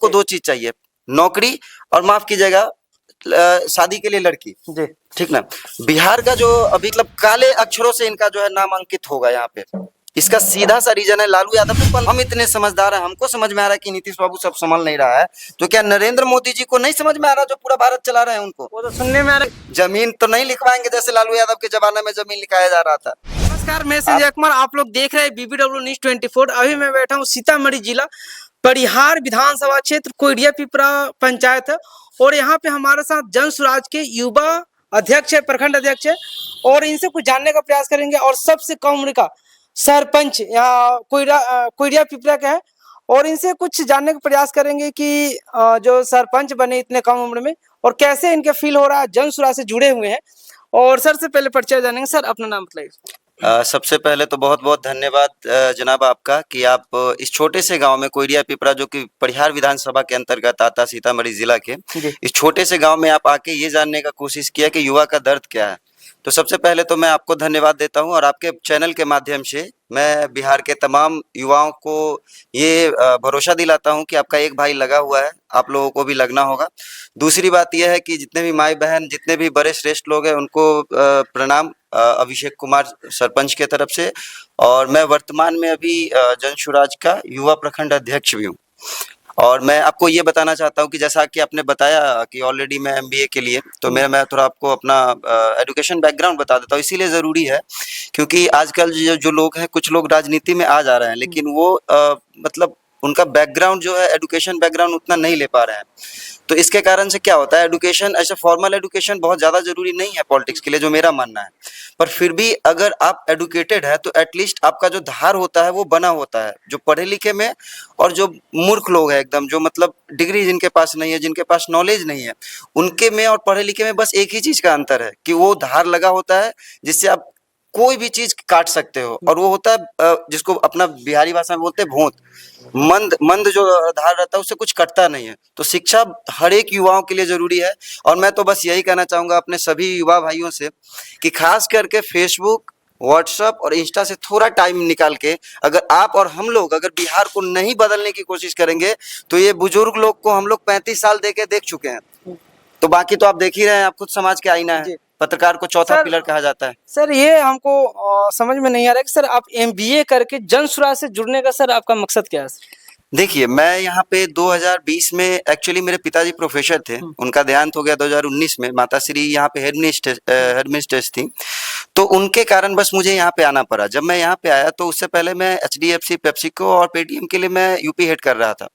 को दो चीज चाहिए, नौकरी और माफ कीजिएगा शादी के लिए लड़की जी। ठीक ना। बिहार का जो अभी मतलब काले अक्षरों से इनका जो है नामांकित होगा यहाँ पे, इसका सीधा सा रीजन है लालू यादव को। हम इतने समझदार हैं, हमको समझ में आ रहा है कि नीतीश बाबू सब संभाल नहीं रहा है, तो क्या नरेंद्र मोदी जी को नहीं समझ में आ रहा जो पूरा भारत चला रहे हैं उनको? वो तो सुनने में आ रहा। जमीन तो नहीं लिखवाएंगे जैसे लालू यादव के जमाने में जमीन लिखाया जा रहा था। नमस्कार, मैं संजय कुमार, आप लोग देख रहे हैं BBW न्यूज 24। अभी मैं बैठा हूँ सीतामढ़ी जिला परिहार विधानसभा क्षेत्र कोइडिया पिपरा पंचायत है, और यहाँ पे हमारे साथ जन स्वराज के युवा अध्यक्ष है, प्रखंड अध्यक्ष है, और इनसे कुछ जानने का प्रयास करेंगे। और सबसे कम उम्र का सरपंच यहाँ कोइडिया पिपरा का है, और इनसे कुछ जानने का प्रयास करेंगे कि जो सरपंच बने इतने कम उम्र में और कैसे इनके फील हो रहा है, जन स्वराज से जुड़े हुए हैं। और सर से पहले परिचय जानेंगे। सर अपना नाम बताइए। सबसे पहले तो बहुत बहुत धन्यवाद जनाब आपका कि आप इस छोटे से गांव में कोइडिया पिपरा जो कि परिहार विधानसभा के अंतर्गत आता सीतामढ़ी जिला के, इस छोटे से गांव में आप आके ये जानने का कोशिश किया कि युवा का दर्द क्या है। तो सबसे पहले तो मैं आपको धन्यवाद देता हूं, और आपके चैनल के माध्यम से मैं बिहार के तमाम युवाओं को ये भरोसा दिलाता हूं कि आपका एक भाई लगा हुआ है, आप लोगों को भी लगना होगा। दूसरी बात यह है कि जितने भी माई बहन, जितने भी बड़े श्रेष्ठ लोग हैं, उनको प्रणाम अभिषेक कुमार सरपंच के तरफ से। और मैं वर्तमान में अभी जन स्वराज का युवा प्रखंड अध्यक्ष भी हूँ। और मैं आपको ये बताना चाहता हूँ कि जैसा कि आपने बताया कि ऑलरेडी मैं MBA के लिए, तो मैं थोड़ा आपको अपना एजुकेशन बैकग्राउंड बता देता हूँ। इसीलिए ज़रूरी है क्योंकि आजकल जो लोग हैं, कुछ लोग राजनीति में आ जा रहे हैं, लेकिन वो मतलब उनका बैकग्राउंड जो है, एजुकेशन बैकग्राउंड उतना नहीं ले पा रहे हैं। तो इसके कारण से क्या होता है, एजुकेशन ऐसे फॉर्मल एजुकेशन बहुत ज़्यादा ज़रूरी नहीं है पॉलिटिक्स के लिए, जो मेरा मानना है। पर फिर भी अगर आप एडुकेटेड है तो एटलीस्ट आपका जो धार होता है वो बना होता है। जो पढ़े लिखे में और जो मूर्ख लोग हैं एकदम, जो मतलब डिग्री जिनके पास नहीं है, जिनके पास नॉलेज नहीं है, उनके में और पढ़े लिखे में बस एक ही चीज़ का अंतर है कि वो धार लगा होता है जिससे आप कोई भी चीज काट सकते हो, और वो होता है जिसको अपना बिहारी भाषा में बोलते हैं भोंत। मंद मंद जो धार रहता है उससे कुछ कटता नहीं है। तो शिक्षा हर एक युवाओं के लिए जरूरी है। और मैं तो बस यही कहना चाहूंगा अपने सभी युवा भाइयों से कि खास करके फेसबुक, व्हाट्सएप और इंस्टा से थोड़ा टाइम निकाल के अगर आप और हम लोग अगर बिहार को नहीं बदलने की कोशिश करेंगे, तो ये बुजुर्ग लोग को हम लोग 35 साल देख चुके हैं। तो बाकी तो आप देख ही रहे हैं, आप खुद समाज के आईना है, पत्रकार को चौथा पिलर कहा जाता है। सर ये हमको समझ में नहीं आ रहा है कि सर आप MBA करके जन स्वराज से जुड़ने का सर आपका मकसद क्या है? देखिए, मैं यहाँ पे 2020 में एक्चुअली मेरे पिताजी प्रोफेसर थे, उनका देहांत हो गया 2019 में। माताश्री यहाँ पे हेड मिस्ट्रेस थी, तो उनके कारण बस मुझे यहाँ पे आना पड़ा। जब मैं यहाँ पे आया तो उससे पहले मैं HDFC, पेप्सिको और पेटीएम के लिए मैं यूपी हेड कर रहा था।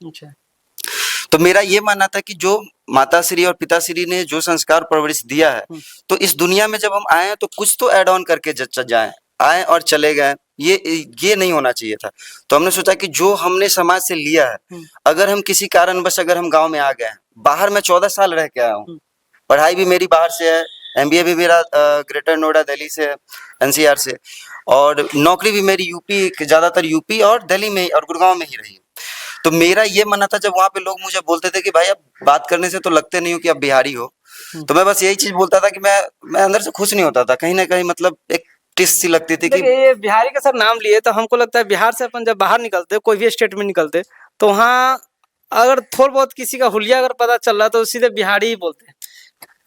तो मेरा ये मानना था कि जो माताश्री और पिताश्री ने जो संस्कार परवरिश दिया है, तो इस दुनिया में जब हम आए हैं तो कुछ तो ऐड ऑन करके जाएं। आए और चले गए, ये नहीं होना चाहिए था। तो हमने सोचा कि जो हमने समाज से लिया है, अगर हम किसी कारणवश अगर हम गांव में आ गए, बाहर मैं 14 साल रह के आया हूँ, पढ़ाई भी मेरी बाहर से है, MBA भी मेरा ग्रेटर नोएडा दिल्ली से है, NCR से, और नौकरी भी मेरी ज्यादातर यूपी और दिल्ली में और गुड़गांव में ही रही। तो मेरा ये मानना था, जब वहाँ पे लोग मुझे बोलते थे कि भाई आप बात करने से तो लगते नहीं हो कि आप बिहारी हो, तो मैं बस यही चीज बोलता था कि मैं अंदर से खुश नहीं होता था, कहीं ना कहीं मतलब एक टिस सी लगती थी कि ये बिहारी का सर नाम लिए तो हमको लगता है बिहार से अपन जब बाहर निकलते, कोई भी स्टेट में निकलते, तो वहाँ अगर थोड़ा बहुत किसी का हुलिया अगर पता चल रहा तो सीधे बिहारी ही बोलते हैं।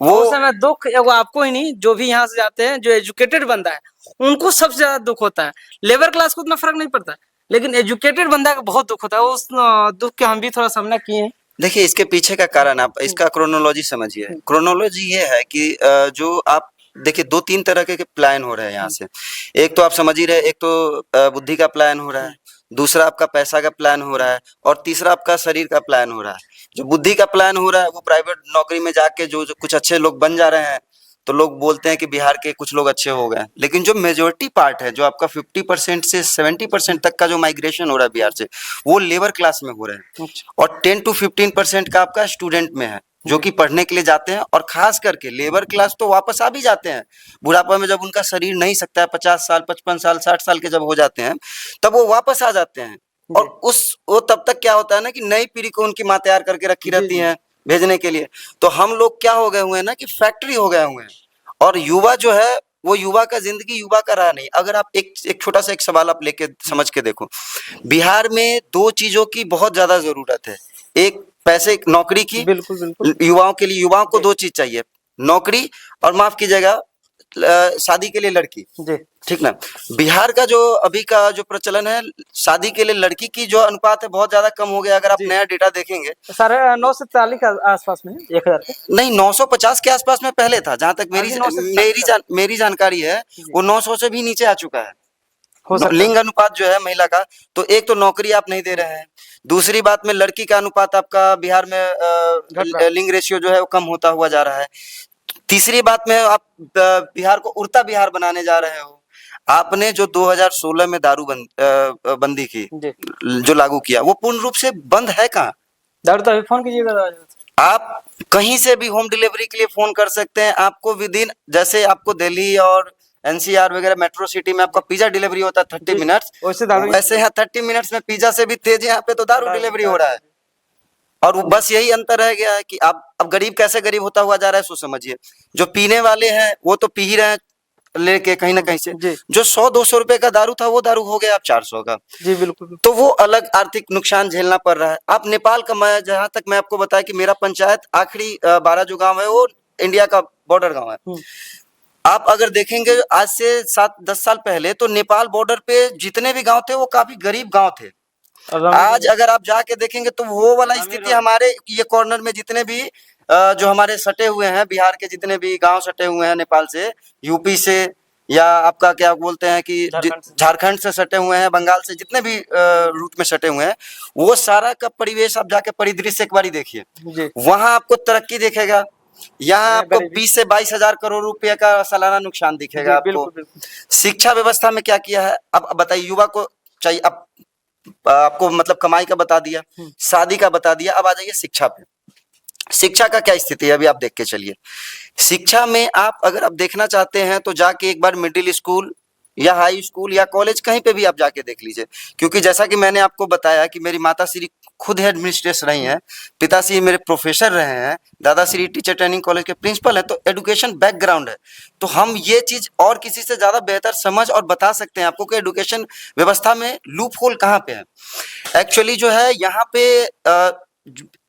वो समय दुख एगो आपको ही नहीं, जो भी यहाँ से जाते हैं, जो एजुकेटेड बंदा है उनको सबसे ज्यादा दुख होता है। लेबर क्लास को उतना फर्क नहीं पड़ता, लेकिन एजुकेटेड बंदा का बहुत दुख होता है। उस दुख के हम भी थोड़ा सामना किए हैं। देखिए, इसके पीछे का कारण आप इसका क्रोनोलॉजी समझिए। क्रोनोलॉजी ये है कि जो आप देखिए 2-3 तरह के प्लान हो रहे हैं यहाँ से। एक तो आप समझ ही रहे, एक तो बुद्धि का प्लान हो रहा है, दूसरा आपका पैसा का प्लान हो रहा है, और तीसरा आपका शरीर का प्लान हो रहा है। जो बुद्धि का प्लान हो रहा है वो प्राइवेट नौकरी में जाके जो कुछ अच्छे लोग बन जा रहे हैं, तो लोग बोलते हैं कि बिहार के कुछ लोग अच्छे हो गए। लेकिन जो मेजोरिटी पार्ट है, जो आपका 50% से 70% तक का जो माइग्रेशन हो रहा है बिहार से, वो लेबर क्लास में हो रहे हैं, और 10 to 15% का आपका स्टूडेंट में है, जो कि पढ़ने के लिए जाते हैं। और खास करके लेबर क्लास तो वापस आ भी जाते हैं बुढ़ापा में, जब उनका शरीर नहीं सकता है, 50 साल 55 साल 60 साल के जब हो जाते हैं, तब वो वापस आ जाते हैं। और वो तब तक क्या होता है ना कि नई पीढ़ी को उनकी माँ तैयार करके रखी रहती हैं भेजने के लिए। तो हम लोग क्या हो गए हुए हैं ना कि फैक्ट्री हो गए हुए हैं, और युवा जो है वो युवा का जिंदगी युवा का रहा नहीं। अगर आप एक छोटा सा एक सवाल आप लेके समझ के देखो, बिहार में 2 चीजों की बहुत ज्यादा जरूरत है। एक पैसे नौकरी की, बिल्कुल बिल्कुल युवाओं के लिए, युवाओं को जी। 2 चीज़ चाहिए, नौकरी और माफ़ कीजिएगा शादी के लिए लड़की। जी ठीक ना? बिहार का जो अभी का जो प्रचलन है, शादी के लिए लड़की की जो अनुपात है बहुत ज़्यादा कम हो गया। अगर आप जी। नया डेटा देखेंगे, 9:40 के आसपास में है 1000 के। नहीं 950 के आसपास में पहले था, जहाँ तक अभी 9:40 मेरी जानकारी है, जी। वो 900 से भी नीचे आ चुका है। हो सकता लिंग है। अनुपात जो है महिला का, तो एक तो नौकरी आप नहीं दे रहे हैं, दूसरी बात में लड़की का अनुपात आपका बिहार में घट रहा है। लिंग रेशियो जो है वो कम होता हुआ जा रहा है। तीसरी बात में आप बिहार को उड़ता बिहार बनाने जा रहे हो। आपने जो 2016 में बंदी की, जी। जो लागू किया, वो पूर्ण रूप से बंद है कहाँ? दारू तो अभी फ़ोन कीजिएगा। आप कहीं से भी होम डिलीवरी के लिए फ़ोन कर सकते हैं। आपको विदिन, जैसे आपको दिल्ली और एनसीआर वगैरह मेट्रो सिटी में आपका पिज़्ज़ा डिलीवरी होता है 30 जी। मिनट्स, वैसे दारू वैसे यहाँ 30 मिनट्स में पिज़्ज़ा से भी तेज़ यहाँ पे तो दारू डिलीवरी हो रहा है। और वो बस यही अंतर रह गया है कि आप अब गरीब कैसे गरीब होता हुआ जा रहा है, सो समझिए। जो पीने वाले हैं वो तो पी ही रहे हैं लेके कहीं न कहीं से। जी। जो 100-200 रुपए का दारू था, वो दारू हो गया अब 400 का। जी बिल्कुल। तो वो अलग आर्थिक नुकसान झेलना पड़ रहा है। आप नेपाल का, मैं जहाँ तक मैं आपको बताया कि मेरा पंचायत आखिरी 12 जो गाँव है वो इंडिया का बॉर्डर गाँव है। आप अगर देखेंगे आज से 7-10 साल पहले, तो नेपाल बॉर्डर पे जितने भी गाँव थे वो काफ़ी गरीब गाँव थे। आज अगर आप जाके देखेंगे तो वो वाला स्थिति हमारे ये कॉर्नर में जितने भी जो हमारे सटे हुए हैं, बिहार के जितने भी गांव सटे हुए हैं नेपाल से, यूपी से, या आपका क्या बोलते हैं कि झारखंड से सटे हुए हैं, बंगाल से, जितने भी रूट में सटे हुए हैं, वो सारा का परिवेश आप जाके परिदृश्य एक बारी देखिए। वहां आपको तरक्की दिखेगा, यहाँ आपको 20 से 22 हजार करोड़ रुपए का सालाना नुकसान दिखेगा आपको। शिक्षा व्यवस्था में क्या किया है, अब बताइए। युवा को चाहिए, अब आपको मतलब कमाई का बता दिया, शादी का बता दिया, अब आ जाइए शिक्षा पे। शिक्षा का क्या स्थिति है अभी आप देख के चलिए। शिक्षा में आप अगर आप देखना चाहते हैं तो जाके एक बार मिडिल स्कूल या हाई स्कूल या कॉलेज कहीं पे भी आप जाके देख लीजिए। क्योंकि जैसा कि मैंने आपको बताया कि मेरी माताश्री खुद एडमिनिस्ट्रेटर रही हैं, पिताश्री मेरे प्रोफेसर रहे हैं, दादाश्री टीचर ट्रेनिंग कॉलेज के प्रिंसिपल हैं, तो एडुकेशन बैकग्राउंड है। तो हम ये चीज और किसी से ज्यादा बेहतर समझ और बता सकते हैं आपको कि एडुकेशन व्यवस्था में लूप होल कहाँ पे है। एक्चुअली जो है यहाँ पे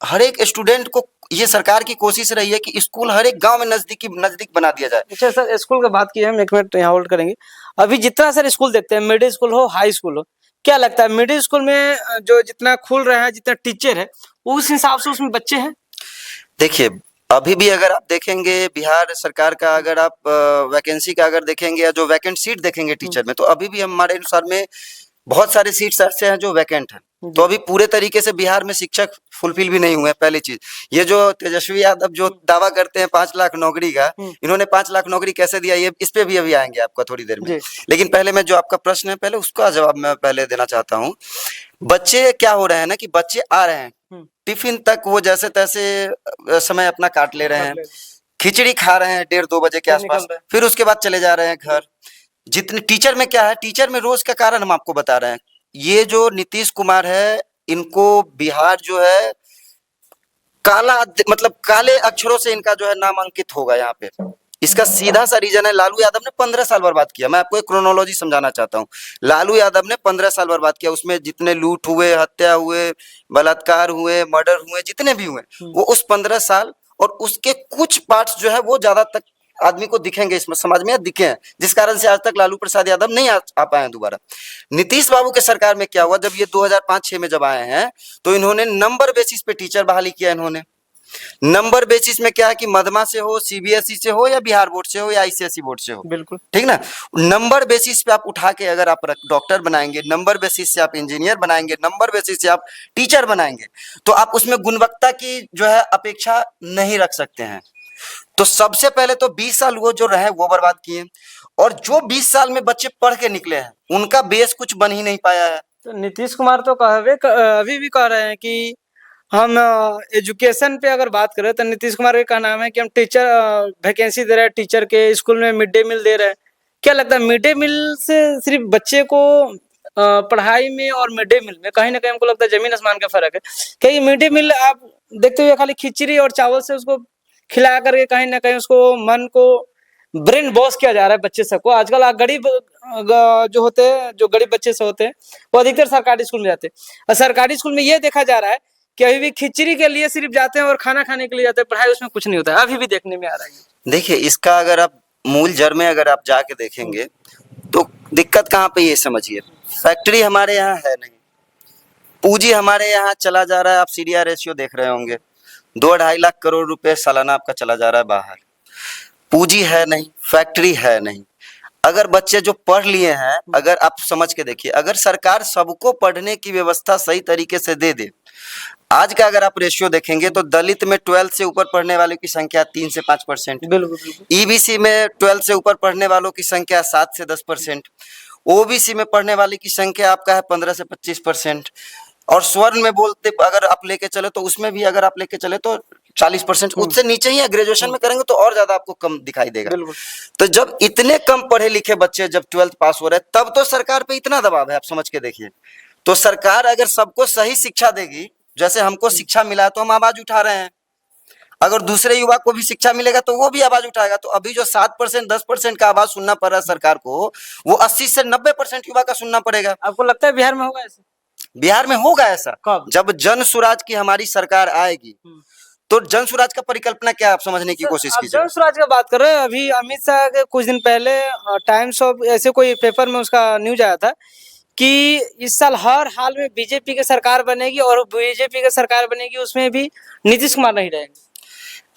हर एक स्टूडेंट को, ये सरकार की कोशिश रही है कि स्कूल हर एक गांव में नजदीक बना दिया जाए। अच्छा सर, स्कूल की बात की हम 1 मिनट यहाँ होल्ड करेंगे। अभी जितना सर स्कूल देखते हैं, मिडिल स्कूल हो हाई स्कूल हो, क्या लगता है मिडिल स्कूल में जो जितना खुल रहा है, जितना टीचर है, उस हिसाब से उसमें बच्चे हैं? देखिए, अभी भी अगर आप देखेंगे बिहार सरकार का, अगर आप वैकेंसी का अगर देखेंगे या जो वैकेंट सीट देखेंगे टीचर में, तो अभी भी हमारे अनुसार में बहुत सारे सीट्स ऐसे हैं जो वैकेंट हैं। तो अभी पूरे तरीके से बिहार में शिक्षक फुलफिल भी नहीं हुए हैं। पहली चीज, ये जो तेजस्वी यादव जो दावा करते हैं 5 लाख नौकरी का, इन्होंने 5 लाख नौकरी कैसे दिया, ये इस पे भी अभी आएंगे आपका थोड़ी देर में। लेकिन पहले मैं, जो आपका प्रश्न है पहले उसका जवाब मैं पहले देना चाहता हूँ। बच्चे क्या हो रहे हैं ना कि बच्चे आ रहे हैं, टिफिन तक वो जैसे तैसे समय अपना काट ले रहे हैं, खिचड़ी खा रहे हैं 1:30-2 बजे के आसपास, फिर उसके बाद चले जा रहे हैं घर। जितने टीचर में क्या है, टीचर में रोज का कारण हम आपको बता रहे हैं। ये जो नीतीश कुमार है, इनको बिहार जो है काला, मतलब काले अक्षरों से इनका जो है नामांकित होगा यहाँ पे। इसका सीधा सा रीजन है, लालू यादव ने 15 साल बर्बाद किया। मैं आपको एक क्रोनोलॉजी समझाना चाहता हूँ। लालू यादव ने 15 साल बर्बाद किया, उसमें जितने लूट हुए, हत्या हुए, बलात्कार हुए, मर्डर हुए, जितने भी हुए, वो उस 15 साल और उसके कुछ पार्ट्स जो है वो ज्यादा तक आदमी को दिखेंगे, इसमें समाज में दिखे हैं, जिस कारण से आज तक लालू प्रसाद यादव नहीं आ पाए हैं दोबारा। नीतीश बाबू के सरकार में क्या हुआ, जब ये 2005-6 में जब आए हैं, तो इन्होंने नंबर बेसिस पे टीचर बहाली किया। इन्होंने नंबर बेसिस में क्या है कि मधमा से हो, सीबीएसई से हो, या बिहार बोर्ड से हो, या आईसीएसई बोर्ड से हो, बिल्कुल ठीक ना। नंबर बेसिस पे आप उठा के अगर आप डॉक्टर बनाएंगे, नंबर बेसिस से आप इंजीनियर बनाएंगे, नंबर बेसिस से आप टीचर बनाएंगे, तो आप उसमें गुणवत्ता की जो है अपेक्षा नहीं रख सकते हैं। तो सबसे पहले तो 20 साल वो जो रहे वो बर्बाद किए, और जो 20 साल में बच्चे पढ़ के निकले हैं उनका बेस कुछ बन ही नहीं पाया है। तो नीतीश कुमार तो अभी भी कह रहे हैं कि हम एजुकेशन पे अगर बात करें तो नीतीश कुमार का नाम है कि हम टीचर वैकेंसी दे रहे हैं, टीचर के स्कूल में मिड डे मील दे रहे हैं। क्या लगता है मिड डे मील से सिर्फ बच्चे को पढ़ाई में और मिड डे मील में कहीं ना कहीं हमको लगता है जमीन आसमान का फर्क है। क्योंकि मिड डे मील आप देखते हुए खाली खिचड़ी और चावल से उसको खिला करके कहीं ना कहीं उसको मन को ब्रेन वॉश किया जा रहा है बच्चे सबको। आजकल गरीब जो होते हैं, जो गरीब बच्चे से होते हैं, वो अधिकतर सरकारी स्कूल में जाते हैं, और सरकारी स्कूल में ये देखा जा रहा है कि अभी भी खिचड़ी के लिए सिर्फ जाते हैं और खाना खाने के लिए जाते हैं, पढ़ाई उसमें कुछ नहीं होता है, अभी भी देखने में आ रहा है। देखिए, इसका अगर आप मूल जड़ में अगर आप जाके देखेंगे तो दिक्कत कहाँ पे ये समझिए, फैक्ट्री हमारे यहाँ है नहीं, पूंजी हमारे यहाँ चला जा रहा है, आप सीडीआर रेशियो देख रहे होंगे, 2-2.5 लाख करोड़ रुपए सालाना आपका चला जा रहा है बाहर। पूंजी है नहीं, फैक्ट्री है नहीं। अगर बच्चे जो पढ़ लिए हैं, अगर आप समझ के देखिए, अगर सरकार सबको पढ़ने की व्यवस्था सही तरीके से दे दे, आज का अगर आप रेशियो देखेंगे तो दलित में 12 से ऊपर पढ़ने वालों की संख्या 3 से 5%, बिल्कुल ईबीसी में 12 से ऊपर पढ़ने वालों की संख्या 7 से 10%, ओबीसी में पढ़ने वाले की संख्या आपका है 15 से 25%, और स्वर्ण में बोलते अगर आप लेके चले तो उसमें भी अगर आप लेके चले तो 40%, उससे नीचे ही है। ग्रेजुएशन में करेंगे तो और ज्यादा आपको कम दिखाई देगा। तो जब इतने कम पढ़े लिखे बच्चे जब 12th पास हो रहे हैं, तब तो सरकार पे इतना दबाव है, आप समझ के देखिए। तो सरकार अगर सबको सही शिक्षा देगी, जैसे हमको शिक्षा मिला है तो हम आवाज उठा रहे हैं, अगर दूसरे युवा को भी शिक्षा मिलेगा तो वो भी आवाज उठाएगा। तो अभी जो 7% 10% का आवाज सुनना पड़ रहा है सरकार को, वो 80 से 90% युवा का सुनना पड़ेगा। आपको लगता है बिहार में होगा ऐसा? बिहार में होगा ऐसा। कब? जब जन स्वराज की हमारी सरकार आएगी। तो जन स्वराज का परिकल्पना क्या आप समझने की कोशिश कीजिए। जन स्वराज का बात कर रहे हैं, अभी अमित शाह के कुछ दिन पहले टाइम्स ऑफ ऐसे कोई पेपर में उसका न्यूज आया था कि इस साल हर हाल में बीजेपी की सरकार बनेगी, और बीजेपी की सरकार बनेगी उसमें भी नीतीश कुमार नहीं रहेंगे।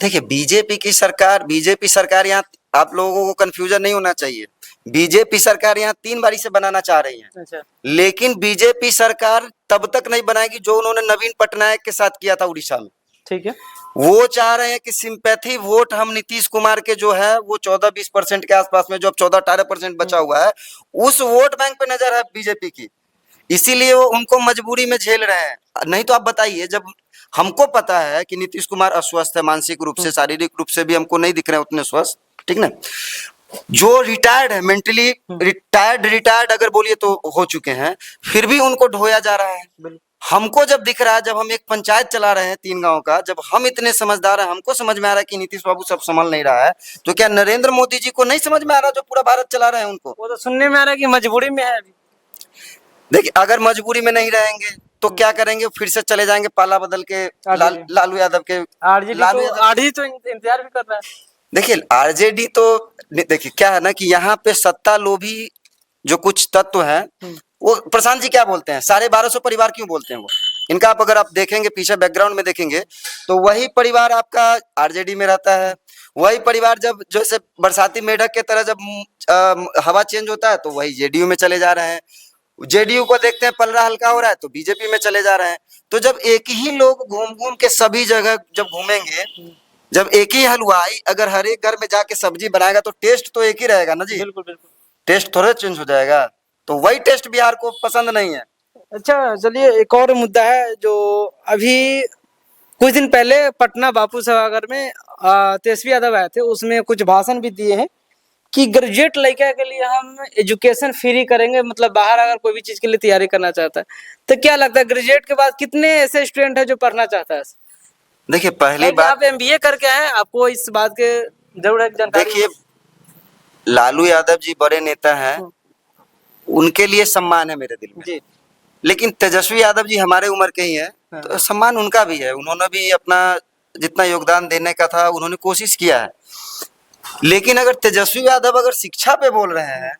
देखिए, बीजेपी सरकार यहाँ आप लोगों को कंफ्यूजन नहीं होना चाहिए। बीजेपी सरकार यहाँ 3 बारी से बनाना चाह रही है। अच्छा। लेकिन बीजेपी सरकार तब तक नहीं बनाएगी जो उन्होंने नवीन पटनायक के साथ किया था उड़ीसा में। ठीक है। वो चाह रहे हैं कि सिंपैथी वोट हम नीतीश कुमार के जो है वो 14-20% के आसपास में, जो अब 14-18% बचा हुआ है, उस वोट बैंक पे नजर है बीजेपी की, इसीलिए वो उनको मजबूरी में झेल रहे हैं। नहीं तो आप बताइए, जब हमको पता है कि नीतीश कुमार अस्वस्थ है मानसिक रूप से, शारीरिक रूप से भी हमको नहीं दिख रहे हैं उतने स्वस्थ, ठीक ना, जो रिटायर्ड है, मेंटली रिटायर्ड अगर बोलिए तो हो चुके हैं, फिर भी उनको ढोया जा रहा है। हमको जब दिख रहा है, जब हम एक पंचायत चला रहे हैं 3 गांव का, जब हम इतने समझदार हैं, हमको समझ में आ रहा है कि नीतीश बाबू सब संभाल नहीं रहा है, तो क्या नरेंद्र मोदी जी को नहीं समझ में आ रहा जो पूरा भारत चला रहे हैं उनको? वो तो सुनने में आ रहा है कि मजबूरी में है अभी। देखिए, अगर मजबूरी में नहीं रहेंगे तो क्या करेंगे, फिर से चले जाएंगे पाला बदल के लालू यादव के। आरजेडी तो इंतजार भी कर रहा है। देखिए, आरजेडी तो देखिए क्या है ना कि यहाँ पे सत्ता लोभी जो कुछ तत्व हैं, वो प्रशांत जी क्या बोलते हैं, 1250 परिवार क्यों बोलते हैं वो, इनका आप अगर आप देखेंगे पीछे बैकग्राउंड में देखेंगे तो वही परिवार आपका आरजेडी में रहता है। वही परिवार जब जैसे बरसाती मेढक के तरह जब हवा चेंज होता है तो वही जेडीयू में चले जा रहे हैं, जेडीयू को देखते हैं पलड़ा हल्का हो रहा है तो बीजेपी में चले जा रहे हैं। तो जब एक ही लोग घूम घूम के सभी जगह जब घूमेंगे, जब एक ही हलवाई अगर हर एक घर में जाके सब्जी बनाएगा तो टेस्ट तो एक ही रहेगा ना जी। बिल्कुल बिल्कुल, टेस्ट थोड़ा चेंज हो जाएगा, तो वही टेस्ट बिहार को पसंद नहीं है। अच्छा चलिए, एक और मुद्दा है जो अभी कुछ दिन पहले पटना बापू सभागार में तेजस्वी यादव आए थे, उसमें कुछ भाषण भी दिए हैं कि ग्रेजुएट लड़का के लिए हम एजुकेशन फ्री करेंगे, मतलब बाहर अगर कोई भी चीज के लिए तैयारी करना चाहता है तो क्या लगता है ग्रेजुएट के बाद कितने ऐसे स्टूडेंट है जो पढ़ना चाहता है? देखिए, पहली बात, आप एमबीए करके आए, आपको इस बात के जरूर है जानकारी। देखिए, लालू यादव जी बड़े नेता हैं, उनके लिए सम्मान है मेरे दिल में जी। लेकिन तेजस्वी यादव जी हमारे उम्र के ही हैं, तो सम्मान उनका भी है, उन्होंने भी अपना जितना योगदान देने का था उन्होंने कोशिश किया है। लेकिन अगर तेजस्वी यादव अगर शिक्षा पे बोल रहे हैं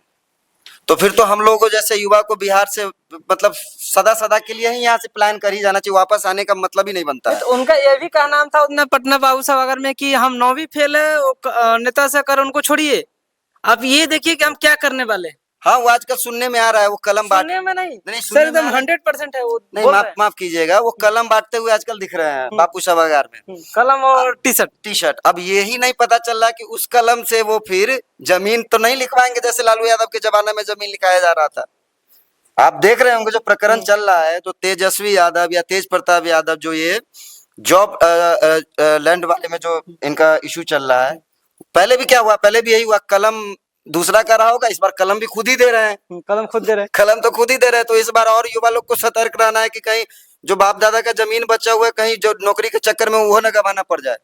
तो फिर तो हम लोगों को जैसे युवा को बिहार से मतलब सदा के लिए ही यहाँ से प्लान कर ही जाना चाहिए, वापस आने का मतलब ही नहीं बनता है। तो उनका ये भी कहा नाम था उतना पटना बाबू सभागार में कि हम 9वीं फेल है, नेता से कर उनको छोड़िए, आप ये देखिए कि हम क्या करने वाले। हाँ, वो आजकल सुनने में आ रहा है, वो कलम सुनने में नहीं सर, एकदम 100% है वो। नहीं, माफ कीजिएगा, वो कलम बांटते हुए आजकल दिख रहे हैं बापू सभागार में, कलम और टी शर्ट। अब यही नहीं पता चल रहा कि उस कलम से वो फिर जमीन तो नहीं लिखवाएंगे जैसे लालू यादव के जमाने में जमीन लिखाया जा रहा था। आप देख रहे होंगे जो प्रकरण चल रहा है, तो तेजस्वी यादव या तेज प्रताप यादव जो ये जॉब लैंड वाले में जो इनका इशू चल रहा है, पहले भी क्या हुआ, पहले भी यही हुआ, कलम दूसरा का रहा होगा, इस बार कलम भी खुद ही दे रहे हैं। कलम खुद दे रहे हैं, कलम तो खुद ही दे रहे हैं। तो इस बार और युवा लोग को सतर्क रहना है कि कहीं जो बाप दादा का जमीन बचा हुआ है, कहीं जो नौकरी के चक्कर में वो न गंवाना पड़ जाए।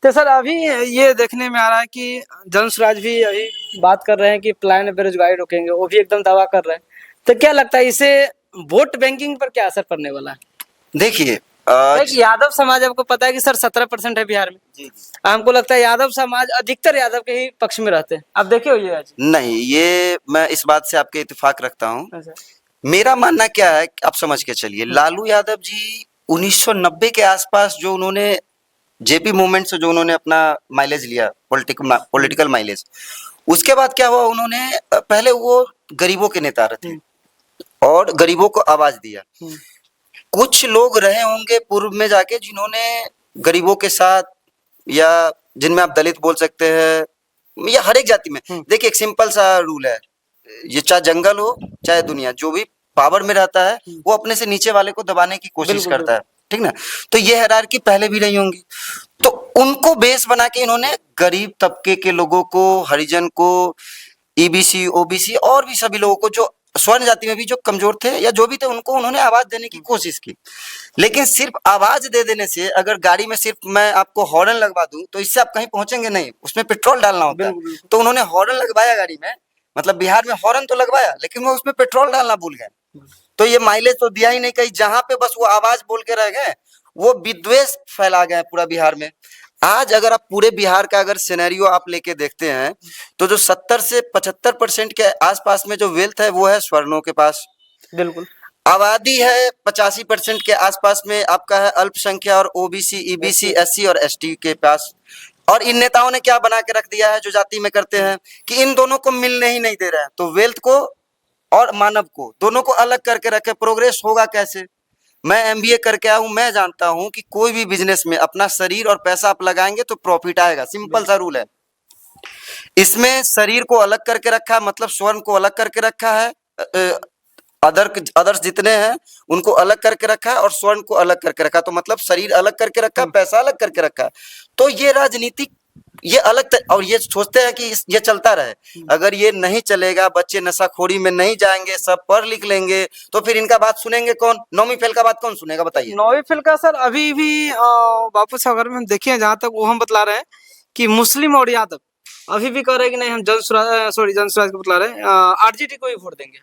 तो सर अभी ये देखने में आ रहा है कि जन स्वराज भी अभी बात कर रहे हैं कि प्लान बेरोजगारी रोकेंगे, वो भी एकदम दावा कर रहे हैं। तो क्या लगता है इसे वोट बैंकिंग पर क्या असर पड़ने वाला है? देखिए, एक यादव समाज, आपको पता है कि सर 17% है बिहार में। जी। हमको लगता है यादव समाज अधिकतर यादव के ही पक्ष में रहते हैं। आप देखे हो ये आज? नहीं, ये मैं इस बात से आपके इत्तेफाक रखता हूँ। अच्छा। मेरा मानना क्या है, आप समझ के चलिए, लालू यादव जी 1990 के आसपास जो उन्होंने जेपी मूवमेंट से जो उन्होंने अपना माइलेज लिया, पॉलिटिकल माइलेज, उसके बाद क्या हुआ, उन्होंने पहले वो गरीबों के नेता रहे और गरीबों को आवाज दिया। कुछ लोग रहे होंगे पूर्व में जाके जिन्होंने गरीबों के साथ, या जिनमें आप दलित बोल सकते हैं, या हर एक जाति में। देखिए एक सिंपल सा रूल है, ये चाहे जंगल हो चाहे दुनिया, जो भी पावर में रहता है वो अपने से नीचे वाले को दबाने की कोशिश करता है, ठीक ना। तो ये हायरार्की पहले भी रही होंगी, तो उनको बेस बना के इन्होंने गरीब तबके के लोगों को, हरिजन को, ईबीसी, ओबीसी और भी सभी लोगों को, जो स्वर्ण जाति में भी जो कमजोर थे या जो भी थे, उनको उन्होंने आवाज देने की कोशिश की। लेकिन सिर्फ आवाज दे देने से, अगर गाड़ी में सिर्फ मैं आपको हॉर्न लगवा दूं तो इससे आप कहीं पहुंचेंगे नहीं, उसमें पेट्रोल डालना होता है। तो उन्होंने हॉर्न लगवाया गाड़ी में, मतलब बिहार में हॉर्न तो लगवाया, लेकिन वो उसमें पेट्रोल डालना भूल गए, तो ये माइलेज तो दिया ही नहीं कहीं। जहां पे बस वो आवाज बोल के रह गए, वो विद्वेष फैला गया पूरा बिहार में। आज अगर आप पूरे बिहार का अगर सिनेरियो आप लेके देखते हैं, तो जो 70 से 75% के आसपास में जो वेल्थ है वो है स्वर्णों के पास। बिल्कुल। आबादी है 85% के आसपास में आपका है अल्पसंख्यक और ओबीसी, ईबीसी, एससी और एसटी के पास। और इन नेताओं ने क्या बना के रख दिया है जो जाति में करते हैं, कि इन दोनों को मिलने ही नहीं दे रहे हैं। तो वेल्थ को और मानव को, दोनों को अलग करके रखे, प्रोग्रेस होगा कैसे। मैं एमबीए करके आया हूं, मैं जानता हूं कि कोई भी बिजनेस में अपना शरीर और पैसा आप लगाएंगे तो प्रॉफिट आएगा, सिंपल सा रूल है। इसमें शरीर को अलग करके रखा है, मतलब स्वर्ण को अलग करके रखा है, अदर्स जितने हैं उनको अलग करके रखा है, और स्वर्ण को अलग करके रखा, तो मतलब शरीर अलग करके रखा, पैसा अलग करके रखा। तो ये राजनीतिक, ये अलग, और ये सोचते हैं कि ये चलता रहे। अगर ये नहीं चलेगा, बच्चे नशाखोरी में नहीं जाएंगे, सब पढ़ लिख लेंगे, तो फिर इनका बात सुनेंगे कौन? 9वीं फेल का बात कौन सुनेगा, बताइए। 9वीं फेल का सर अभी भी बापू साहब अगर हम देखें, जहां तक वो हम बतला रहे हैं कि मुस्लिम और यादव अभी भी कह रहे हैं कि नहीं हम जन स्वराज को बतला रहे हैं, आरजेडी को ही वोट देंगे।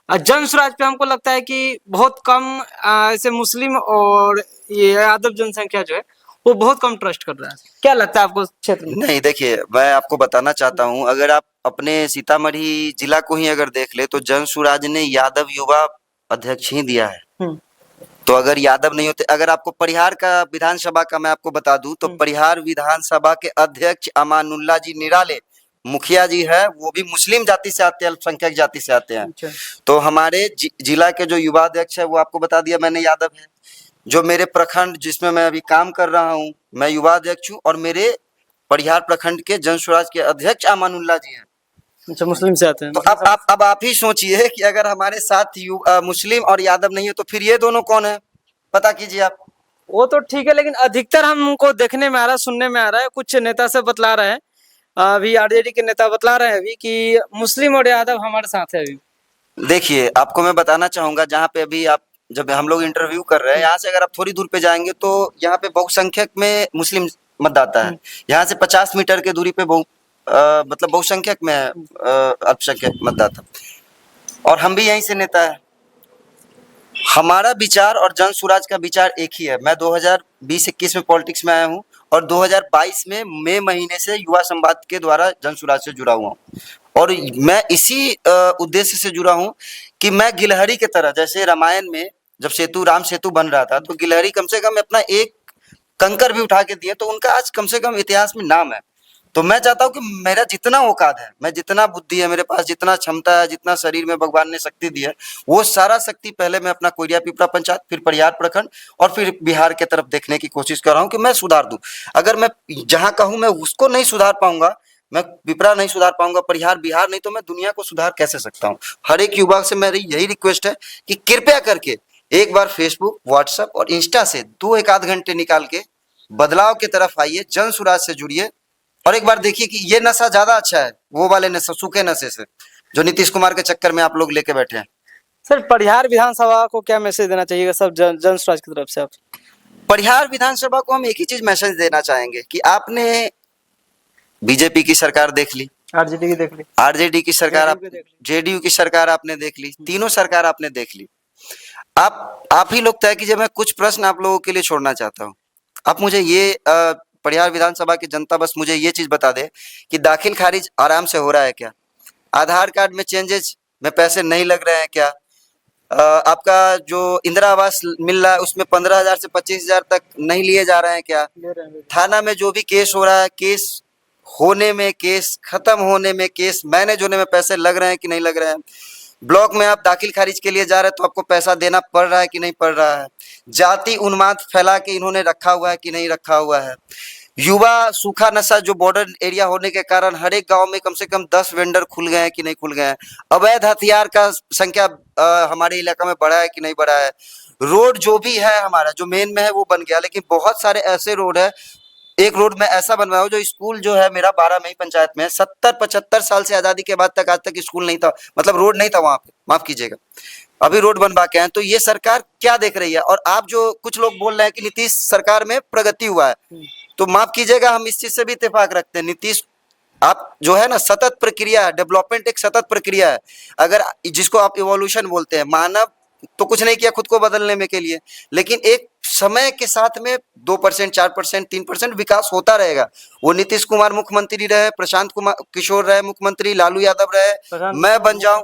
जन स्वराज पे हमको लगता है कि बहुत कम ऐसे मुस्लिम और ये यादव जनसंख्या जो है वो बहुत कम ट्रस्ट कर रहा है। क्या लगता है आपको क्षेत्र में? नहीं, देखिए मैं आपको बताना चाहता हूं, अगर आप अपने सीतामढ़ी जिला को ही अगर देख ले, तो जन स्वराज ने यादव युवा अध्यक्ष ही दिया है। तो अगर यादव नहीं होते, अगर आपको परिहार का विधानसभा का मैं आपको बता दूं, तो परिहार विधानसभा के अध्यक्ष अमानुल्लाह जी निराले मुखिया जी है, वो भी मुस्लिम जाति से आते हैं, अल्पसंख्यक जाति से आते हैं। तो हमारे जिला के जो युवा अध्यक्ष है वो आपको बता दिया मैंने, यादव है। जो मेरे प्रखंड जिसमें मैं अभी काम कर रहा हूँ, मैं युवा अध्यक्ष हूँ, और मेरे परिहार प्रखंड के जन स्वराज के अध्यक्ष अमानुल्लाह जी हैं। अच्छा, मुस्लिम से आते हैं। तो अब आप ही सोचिए कि अगर हमारे साथ मुस्लिम और यादव नहीं है, तो फिर ये दोनों कौन है, पता कीजिए आप। वो तो ठीक है, लेकिन अधिकतर हमको देखने में आ रहा है, सुनने में आ रहा है, कुछ नेता से बतला रहे हैं, अभी आरजेडी के नेता बतला रहे हैं अभी कि मुस्लिम और यादव हमारे साथ है अभी। देखिए आपको मैं बताना चाहूंगा, जहाँ पे अभी आप, जब हम लोग इंटरव्यू कर रहे हैं, यहाँ से अगर आप थोड़ी दूर पे जाएंगे तो यहाँ पे बहुसंख्यक में मुस्लिम मतदाता है। यहाँ से 50 मीटर के दूरी पे मतलब बहुसंख्यक में है अल्पसंख्यक मतदाता, और हम भी यहीं से नेता है। हमारा विचार और जन स्वराज का विचार एक ही है। मैं 2020-21 में पॉलिटिक्स में आया हूँ, और 2022 में मई महीने से युवा संवाद के द्वारा जन स्वराज से जुड़ा हुआ हूँ। और मैं इसी उद्देश्य से जुड़ा हूँ कि मैं गिलहरी के तरह, जैसे रामायण में जब राम सेतु बन रहा था, तो गिलहरी कम से कम अपना एक कंकर भी उठा के दिए, तो उनका आज कम से कम इतिहास में नाम है। तो मैं चाहता हूँ कि मेरा जितना औकात है, मैं जितना बुद्धि है मेरे पास, जितना क्षमता है, जितना शरीर में भगवान ने शक्ति दी है, वो सारा शक्ति पहले मैं अपना कोइरिया पिपरा पंचायत, फिर परिहार प्रखंड, और फिर बिहार के तरफ देखने की कोशिश कर रहा हूँ कि मैं सुधार दूं। अगर मैं जहाँ कहूँ मैं उसको नहीं सुधार पाऊंगा, मैं पिपरा नहीं सुधार पाऊंगा, परिहार, बिहार नहीं, तो मैं दुनिया को सुधार कैसे सकता हूँ। हर एक युवा से मेरी यही रिक्वेस्ट है कि कृपया करके एक बार फेसबुक, व्हाट्सएप और इंस्टा से 2-1 घंटे निकाल के बदलाव की तरफ आइए, जन स्वराज से जुड़िए, और एक बार देखिए कि ये नशा ज्यादा अच्छा है वो वाले नशा, सूखे नशे से, जो नीतीश कुमार के चक्कर में आप लोग लेके बैठे हैं। सर परिहार विधानसभा को क्या मैसेज देना चाहिएगा सब जन स्वराज की तरफ से आप? परिहार विधानसभा को हम एक ही चीज मैसेज देना चाहेंगे कि आपने बीजेपी की सरकार देख ली, आरजेडी की देख ली, आरजेडी की सरकार, जेडीयू की सरकार आपने देख ली, तीनों सरकार आपने देख ली। आप ही लोग तय कीजिए। मैं कुछ प्रश्न आप लोगों के लिए छोड़ना चाहता हूँ। आप मुझे ये परिहार विधानसभा की जनता बस मुझे ये चीज बता दे कि दाखिल खारिज आराम से हो रहा है क्या? आधार कार्ड में चेंजेस में पैसे नहीं लग रहे हैं क्या? आपका जो इंदिरा आवास मिल रहा है उसमें 15,000 से 25,000 तक नहीं लिए जा रहे हैं क्या? थाना में जो भी केस हो रहा है, केस होने में, केस खत्म होने में, केस मैनेज होने में पैसे लग रहे हैं कि नहीं लग रहे हैं? ब्लॉक में आप दाखिल खारिज के लिए जा रहे हैं तो आपको पैसा देना पड़ रहा है कि नहीं पड़ रहा है? जाति उन्माद फैला के इन्होंने रखा हुआ है कि नहीं रखा हुआ है? युवा सूखा नशा जो बॉर्डर एरिया होने के कारण हर एक गांव में कम से कम 10 वेंडर खुल गए हैं कि नहीं खुल गए हैं? अवैध हथियार का संख्या हमारे इलाका में बढ़ा है कि नहीं बढ़ा है? रोड जो भी है हमारा जो मेन में है वो बन गया, लेकिन बहुत सारे ऐसे रोड है। एक रोड में ऐसा बनवाया हो जो स्कूल जो है मेरा 12 मई पंचायत में है, 70-75 साल से आजादी के बाद तक आज तक स्कूल नहीं था, मतलब रोड नहीं था वहां पे, माफ कीजिएगा, अभी रोड बनवा के आए। तो ये सरकार क्या देख रही है? और आप जो कुछ लोग बोल रहे हैं कि नीतीश सरकार में प्रगति हुआ है, तो माफ कीजिएगा हम इस चीज से भी इत्तेफाक रखते हैं। नीतीश आप जो है ना, सतत प्रक्रिया है, डेवलपमेंट एक सतत प्रक्रिया है। अगर जिसको आप इवोल्यूशन बोलते हैं, मानव तो कुछ नहीं किया खुद को बदलने में के लिए, लेकिन एक समय के साथ में 2%, 4%, 3% विकास होता रहेगा। वो नीतीश कुमार मुख्यमंत्री रहे, प्रशांत कुमार किशोर रहे मुख्यमंत्री, लालू यादव रहे, मैं बन जाऊं,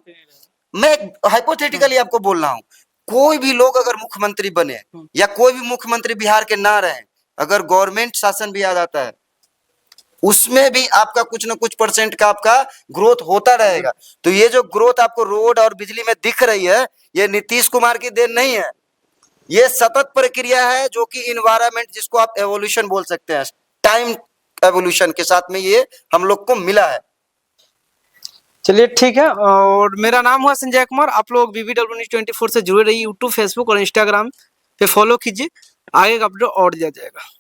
मैं हाइपोथेटिकली आपको बोल रहा हूं, कोई भी लोग अगर मुख्यमंत्री बने या कोई भी मुख्यमंत्री बिहार के ना रहे, अगर गवर्नमेंट शासन भी आ जाता है उसमें भी आपका कुछ ना कुछ परसेंट का आपका ग्रोथ होता रहेगा। तो ये जो ग्रोथ आपको रोड और बिजली में दिख रही है, ये नीतीश कुमार की देन नहीं है, ये सतत प्रक्रिया है जो कि इन्वायरमेंट जिसको आप एवोल्यूशन बोल सकते हैं, टाइम एवोल्यूशन के साथ में ये हम लोग को मिला है। चलिए ठीक है, और मेरा नाम हुआ संजय कुमार। आप लोग BBW न्यूज़ 24 से जुड़े रहिए। यूट्यूब, फेसबुक और इंस्टाग्राम पे फॉलो कीजिए, आगे का अपडेट और दिया जाएगा।